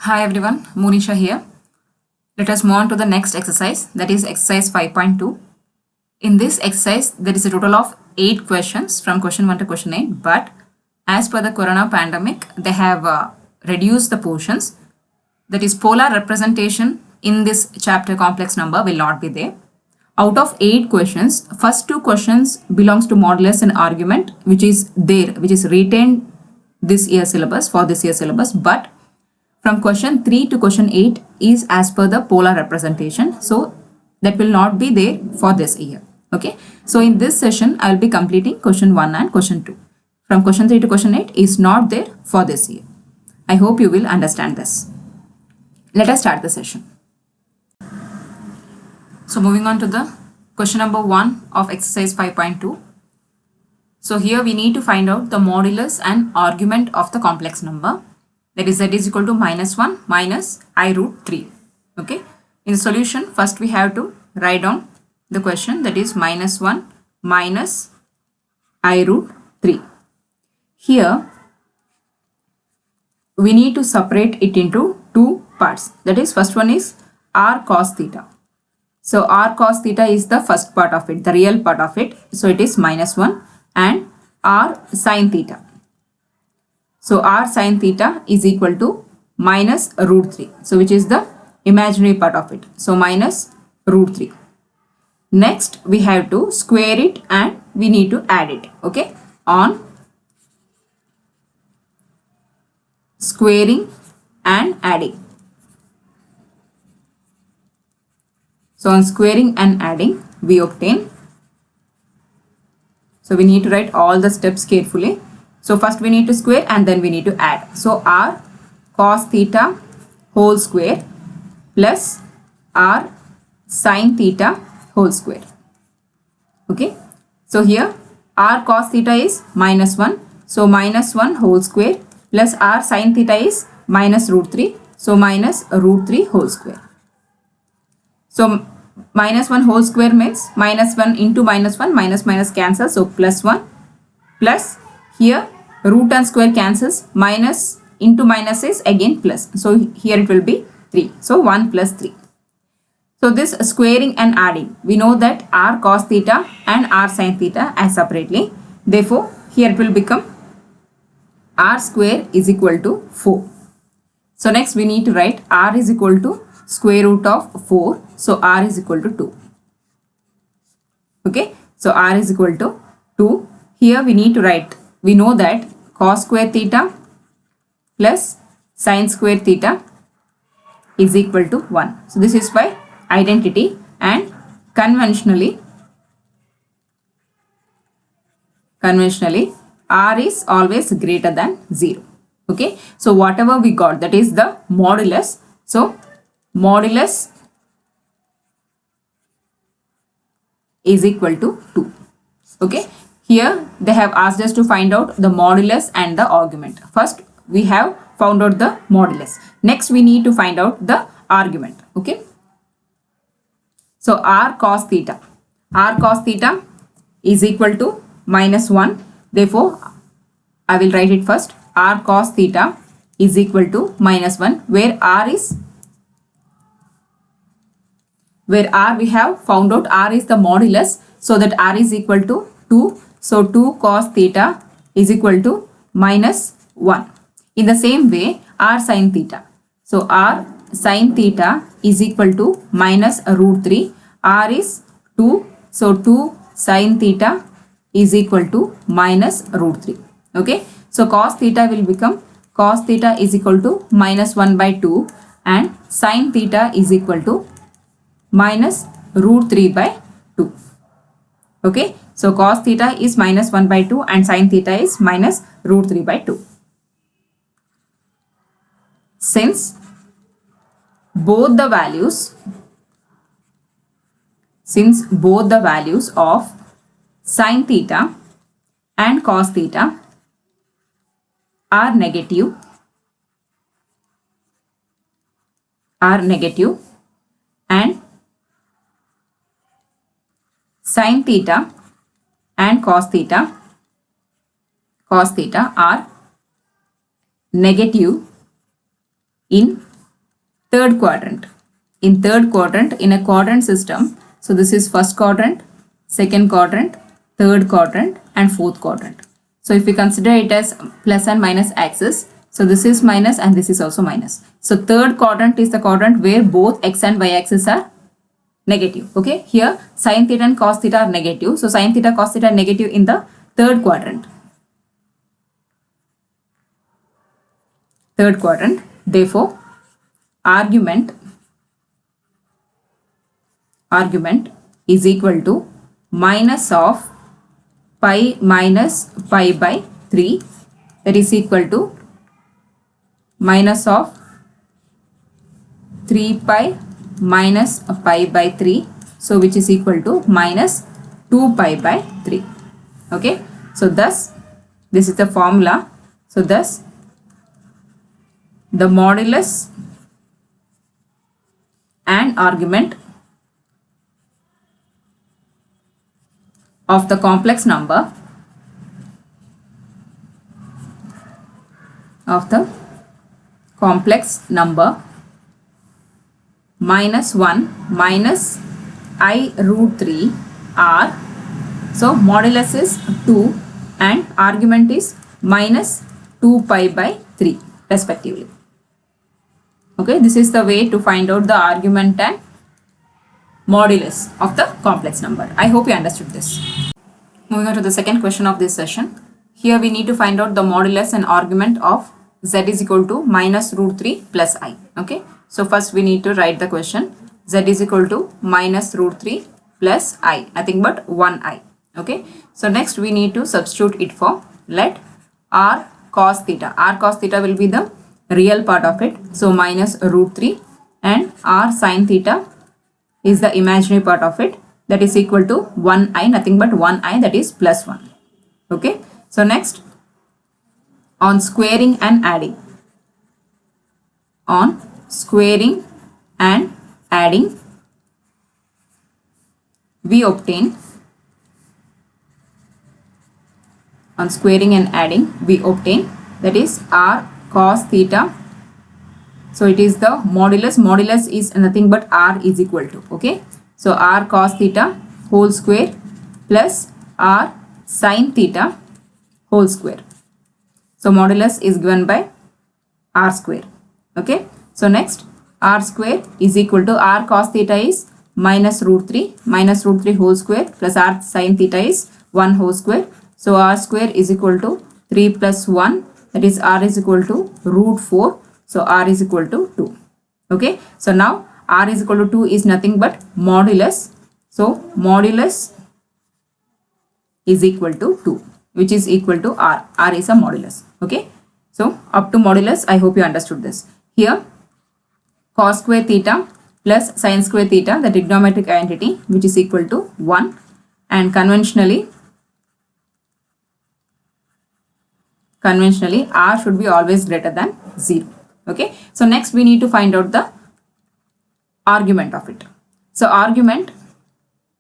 Hi everyone, Monisha here. Let us move on to the next exercise, that is exercise 5.2. In this exercise, there is a total of 8 questions from question 1 to question 8, but as per the corona pandemic, they have reduced the portions. That is, polar representation in this chapter complex number will not be there. Out of 8 questions, first 2 questions belongs to modulus and argument, which is there, which is retained this year syllabus, for this year syllabus, but from question 3 to question 8 is as per the polar representation. So that will not be there for this year. Okay. So in this session, I will be completing question 1 and question 2. From question 3 to question 8 is not there for this year. I hope you will understand this. Let us start the session. So moving on to the question number 1 of exercise 5.2. So here we need to find out the modulus and argument of the complex number. That is z is equal to -1 minus I root 3. Okay. In the solution, first we have to write down the question, that is -1 minus I root 3. Here we need to separate it into 2 parts. That is, first one is r cos theta. So r cos theta is the first part of it, the real part of it. So it is -1, and r sin theta. So r sin theta is equal to minus root 3. So which is the imaginary part of it. So minus root 3. Next we have to square it and we need to add it. Okay. On squaring and adding. So on squaring and adding we obtain. So we need to write all the steps carefully. So first we need to square and then we need to add. So r cos theta whole square plus r sin theta whole square. Okay. So here r cos theta is -1. So -1 whole square plus r sin theta is minus root 3. So minus root 3 whole square. So -1 whole square means -1 into -1, minus cancels. So +1 plus here root and square cancels, minus into minus is again plus. So here it will be 3. So 1 plus 3. So this squaring and adding, we know that r cos theta and r sin theta as separately. Therefore, here it will become r square is equal to 4. So next we need to write r is equal to square root of 4. So r is equal to 2. Okay. So r is equal to 2. Here we need to write, we know that cos square theta plus sin square theta is equal to 1. So this is by identity, and conventionally r is always greater than 0. Okay. So whatever we got, that is the modulus. So modulus is equal to 2. Okay. Here they have asked us to find out the modulus and the argument. First we have found out the modulus. Next we need to find out the argument. Okay. So r cos theta. R cos theta is equal to -1. Therefore I will write it first. R cos theta is equal to -1, where r we have found out r is the modulus, so that r is equal to 2. So 2 cos theta is equal to -1. In the same way, r sin theta. So r sin theta is equal to minus root 3. R is 2. So 2 sin theta is equal to minus root 3. Okay. So cos theta will become, cos theta is equal to -1 by 2, and sin theta is equal to minus root 3 by 2. Okay. So cos theta is -1 by 2 and sin theta is minus root 3 by 2. Since both the values of sin theta and cos theta are negative, and sin theta and cos theta are negative in third quadrant. In third quadrant, in a quadrant system, so this is first quadrant, second quadrant, third quadrant and fourth quadrant. So if we consider it as plus and minus axis, so this is minus and this is also minus. So third quadrant is the quadrant where both x and y axis are negative. Okay, here sin theta and cos theta are negative. So sin theta, cos theta are negative in the third quadrant. Third quadrant. Therefore, argument is equal to minus of pi minus pi by 3, that is equal to minus of 3 pi minus pi by 3, so which is equal to minus 2 pi by 3. Okay, so thus this is the formula. So thus the modulus and argument of the complex number minus 1 minus I root 3 are, so modulus is 2 and argument is minus 2 pi by 3 respectively. Okay, this is the way to find out the argument and modulus of the complex number. I hope you understood this. Moving on to the second question of this session. Here we need to find out the modulus and argument of z is equal to minus root 3 plus I. Okay, so first we need to write the question. Z is equal to minus root 3 plus I, nothing but 1I. Okay, so next we need to substitute it for, let r cos theta. R cos theta will be the real part of it. So minus root 3 and r sin theta is the imaginary part of it, that is equal to 1I, nothing but 1I, that is plus 1. Okay, so next on squaring and adding. On squaring and adding, we obtain, on squaring and adding, we obtain, that is r cos theta. So it is the modulus. Modulus is nothing but r is equal to, okay, so r cos theta whole square plus r sin theta whole square. So modulus is given by r square. Okay, so next r square is equal to r cos theta is minus root 3 whole square plus r sin theta is 1 whole square. So r square is equal to 3 plus 1, that is r is equal to root 4. So r is equal to 2. Okay, so now r is equal to 2 is nothing but modulus. So modulus is equal to 2, which is equal to r. R is a modulus. Okay, so up to modulus, I hope you understood this. Here cos square theta plus sin square theta, the trigonometric identity, which is equal to 1, and conventionally r should be always greater than 0. Okay, so next we need to find out the argument of it. So argument,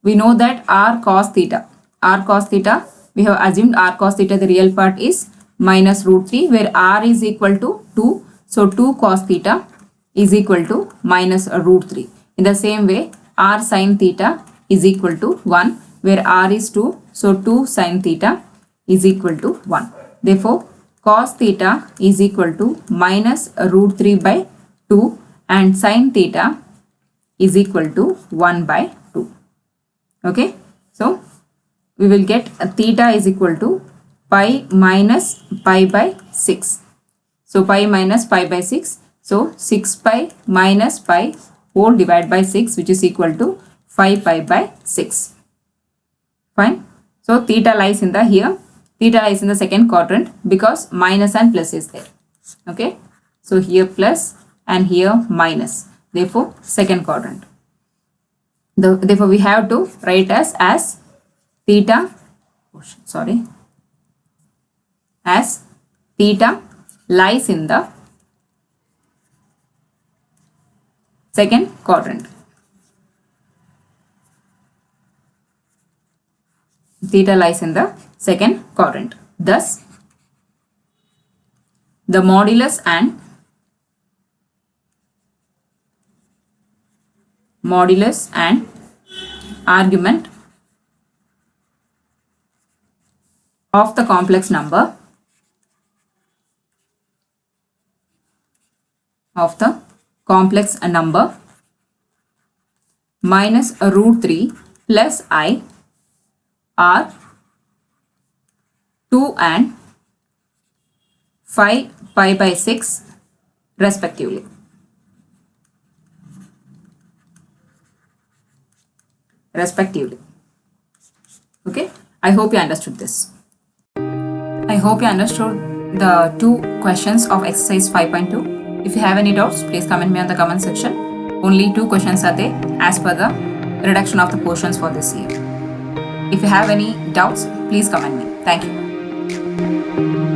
we know that r cos theta, we have assumed r cos theta, the real part is minus root 3, where r is equal to 2. So 2 cos theta is equal to minus root 3. In the same way, r sin theta is equal to 1, where r is 2. So 2 sin theta is equal to 1. Therefore, cos theta is equal to minus root 3 by 2 and sin theta is equal to 1 by 2. Okay, so we will get theta is equal to pi minus pi by 6. So pi minus pi by 6. So 6 pi minus pi whole divided by 6, which is equal to 5 pi by 6. Fine. So theta lies in the here. Theta lies in the second quadrant because minus and plus is there. Okay, so here plus and here minus, therefore second quadrant. Therefore we have to write as theta, as theta lies in the second quadrant. Theta lies in the second quadrant. Thus, the modulus and modulus and argument of the complex number minus root 3 plus I are 2 and 5 pi by 6 respectively. Okay, I hope you understood this. I hope you understood the two questions of exercise 5.2. If you have any doubts, please comment me on the comment section. Only 2 questions are there as per the reduction of the portions for this year. If you have any doubts, please comment me. Thank you.